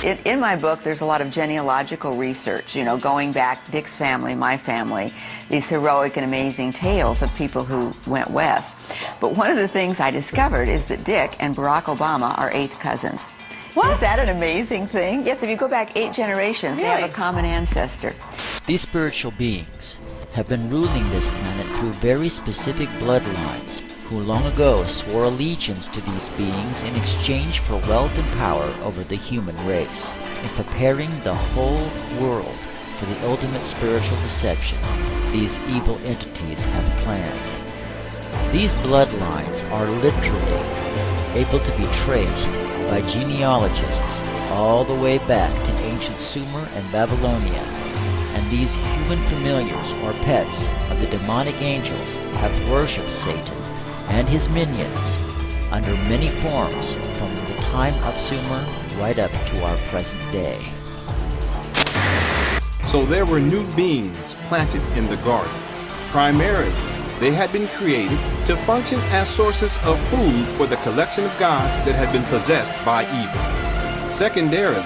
In my book, there's a lot of genealogical research, going back, Dick's family, my family, these heroic and amazing tales of people who went west. But one of the things I discovered is that Dick and Barack Obama are 8th cousins. What? Is that an amazing thing? Yes, if you go back 8 generations, They have a common ancestor. These spiritual beings have been ruling this planet through very specific bloodlines, who long ago swore allegiance to these beings in exchange for wealth and power over the human race, in preparing the whole world for the ultimate spiritual deception these evil entities have planned. These bloodlines are literally able to be traced by genealogists all the way back to ancient Sumer and Babylonia, and these human familiars or pets of the demonic angels have worshipped Satan and his minions under many forms from the time of Sumer right up to our present day. So there were new beings planted in the garden. Primarily, they had been created to function as sources of food for the collection of gods that had been possessed by evil. Secondarily,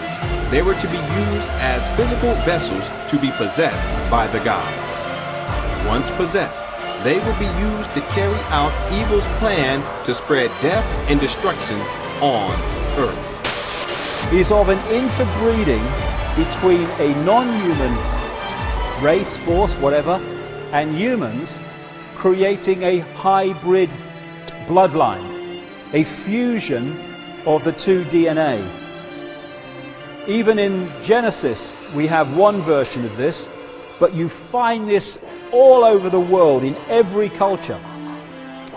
they were to be used as physical vessels to be possessed by the gods. Once possessed, they will be used to carry out evil's plan to spread death and destruction on earth. Is of an interbreeding between a non-human race, force, whatever, and humans, creating a hybrid bloodline, a fusion of the two DNA. Even in Genesis, we have one version of this, but you find this all over the world, in every culture.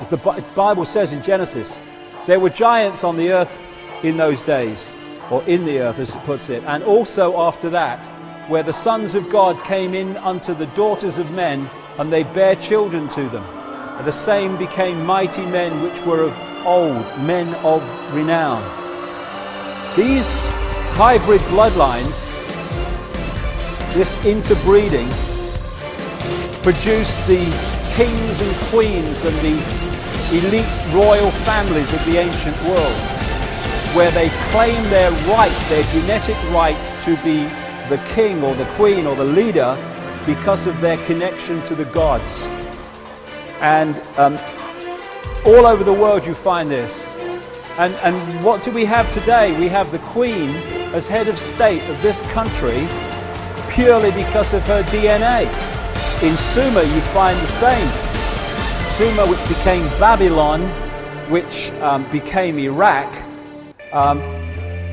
As the Bible says in Genesis, there were giants on the earth in those days, or in the earth as it puts it, and also after that, where the sons of God came in unto the daughters of men, and they bare children to them. And the same became mighty men which were of old, men of renown. These hybrid bloodlines, this interbreeding, produced the kings and queens and the elite royal families of the ancient world, where they claim their right, their genetic right to be the king or the queen or the leader because of their connection to the gods. And all over the world you find this. And what do we have today? We have the queen as head of state of this country purely because of her DNA. In Sumer you find the same. Sumer, which became Babylon, which became Iraq,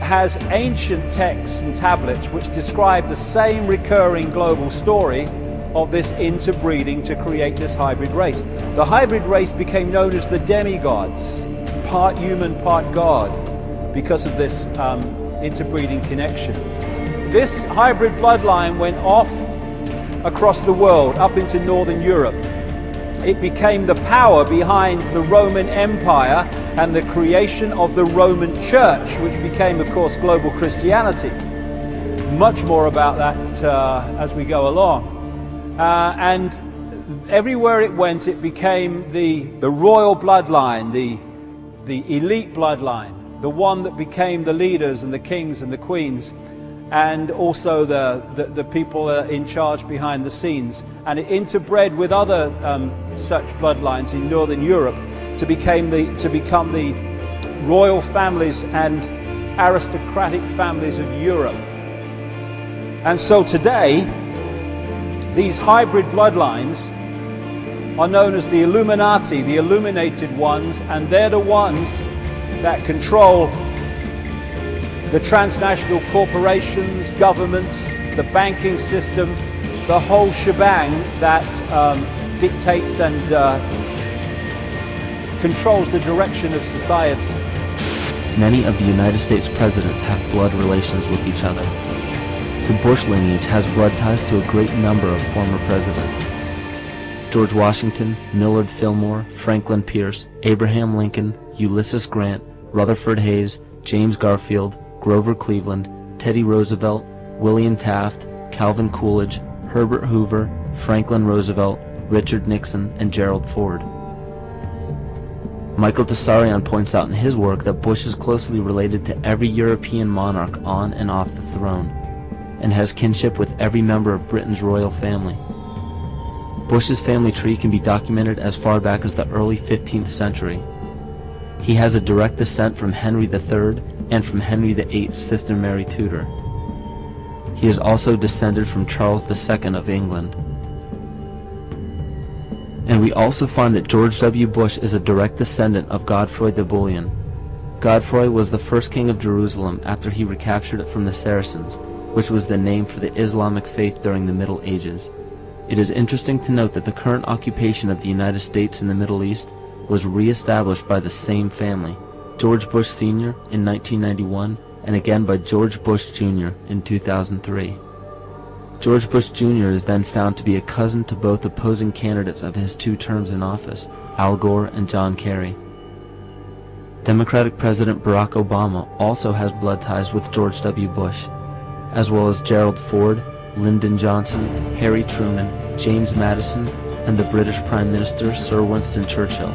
has ancient texts and tablets which describe the same recurring global story of this interbreeding to create this hybrid race. The hybrid race became known as the demigods, part human, part god, because of this interbreeding connection. This hybrid bloodline went off across the world, up into Northern Europe. It became the power behind the Roman Empire and the creation of the Roman Church, which became, of course, global Christianity. Much more about that as we go along. And everywhere it went, it became the royal bloodline, the elite bloodline, the one that became the leaders and the kings and the queens, and also the people in charge behind the scenes. And it interbred with other such bloodlines in Northern Europe to become the royal families and aristocratic families of Europe. And so today, these hybrid bloodlines are known as the Illuminati, the illuminated ones, and they're the ones that control the transnational corporations, governments, the banking system, the whole shebang that dictates and controls the direction of society. Many of the United States presidents have blood relations with each other. The Bush lineage has blood ties to a great number of former presidents. George Washington, Millard Fillmore, Franklin Pierce, Abraham Lincoln, Ulysses Grant, Rutherford Hayes, James Garfield, Grover Cleveland, Teddy Roosevelt, William Taft, Calvin Coolidge, Herbert Hoover, Franklin Roosevelt, Richard Nixon, and Gerald Ford. Michael Tessarion points out in his work that Bush is closely related to every European monarch on and off the throne, and has kinship with every member of Britain's royal family. Bush's family tree can be documented as far back as the early 15th century. He has a direct descent from Henry III and from Henry VIII's sister Mary Tudor. He is also descended from Charles II of England. And we also find that George W. Bush is a direct descendant of Godfrey de Bouillon. Godfrey was the first king of Jerusalem after he recaptured it from the Saracens, which was the name for the Islamic faith during the Middle Ages. It is interesting to note that the current occupation of the United States in the Middle East was re-established by the same family, George Bush Sr. in 1991, and again by George Bush Jr. in 2003. George Bush Jr. is then found to be a cousin to both opposing candidates of his 2 terms in office, Al Gore and John Kerry. Democratic President Barack Obama also has blood ties with George W. Bush, as well as Gerald Ford, Lyndon Johnson, Harry Truman, James Madison, and the British Prime Minister Sir Winston Churchill.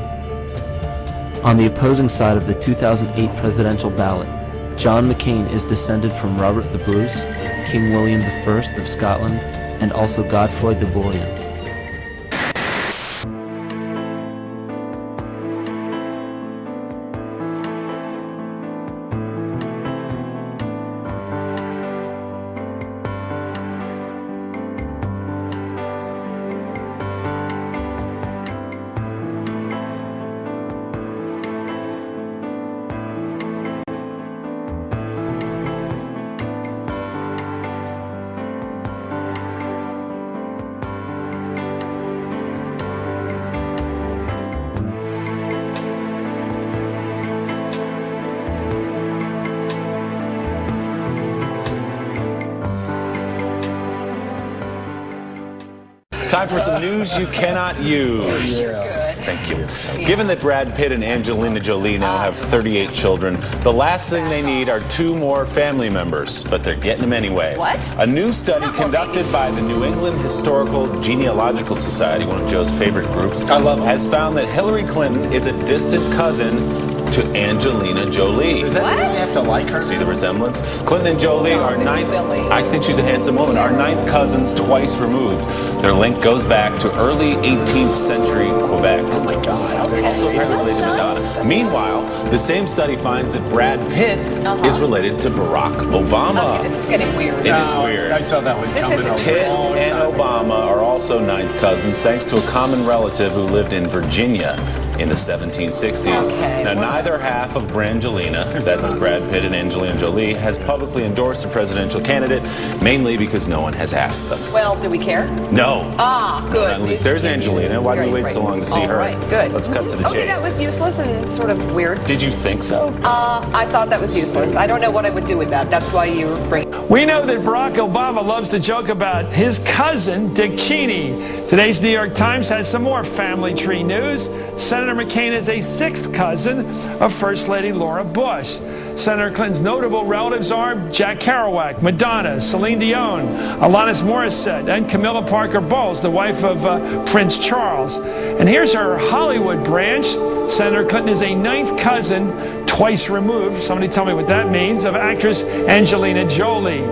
On the opposing side of the 2008 presidential ballot, John McCain is descended from Robert the Bruce, King William I of Scotland, and also Godfrey de Bouillon. Time for some news you cannot use. Thank you. Given that Brad Pitt and Angelina Jolie now have 38 children, the last thing they need are 2 more family members, but they're getting them anyway. What? A new study conducted by the New England Historical Genealogical Society, one of Joe's favorite groups, has found that Hillary Clinton is a distant cousin to Angelina Jolie. Does that mean you have to like her? See the resemblance? Clinton and Jolie are ninth. I think she's a handsome woman. Are ninth cousins, twice removed. Their link goes back to early 18th century Quebec. Oh my God. Okay. Also apparently related to Madonna. Meanwhile, the same study finds that Brad Pitt is related to Barack Obama. Okay, this is getting weird. It is weird. I saw that one coming. Pitt and Obama are also ninth cousins thanks to a common relative who lived in Virginia in the 1760s. Okay. Now, neither half of Brangelina, that's Brad Pitt and Angelina Jolie, has publicly endorsed a presidential candidate, mainly because no one has asked them. Well, do we care? No. Ah, good. At least there's Angelina. Why do we wait so long to see her? All right, good. Let's cut to the Okay, chase. that was useless and sort of weird. Did you think so? I thought that was useless. I don't know what I would do with that. That's why you bring. We know that Barack Obama loves to joke about his cousin, Dick Cheney. Today's New York Times has some more family tree news. Senator McCain is a 6th cousin of First Lady Laura Bush. Senator Clinton's notable relatives are Jack Kerouac, Madonna, Celine Dion, Alanis Morissette, and Camilla Parker Bowles, the wife of Prince Charles. And here's her Hollywood branch. Senator Clinton is a 9th cousin, twice removed, somebody tell me what that means, of actress Angelina Jolie.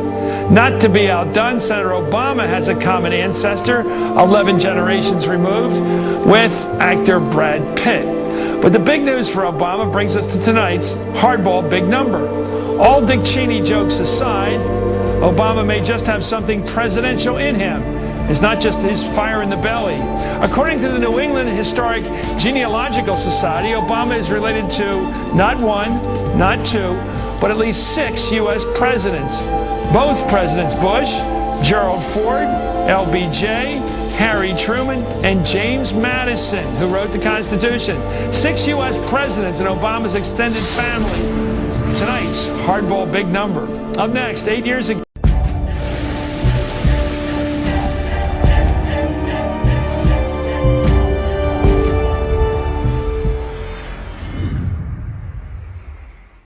Not to be outdone, Senator Obama has a common ancestor, 11 generations removed, with actor Brad Pitt. But the big news for Obama brings us to tonight's hardball big number. All Dick Cheney jokes aside, Obama may just have something presidential in him. It's not just his fire in the belly. According to the New England Historic Genealogical Society, Obama is related to not 1, not 2, but at least 6 U.S. presidents. Both Presidents Bush, Gerald Ford, LBJ, Harry Truman, and James Madison, who wrote the Constitution. 6 U.S. presidents in Obama's extended family. Tonight's hardball big number. Up next, 8 years ago.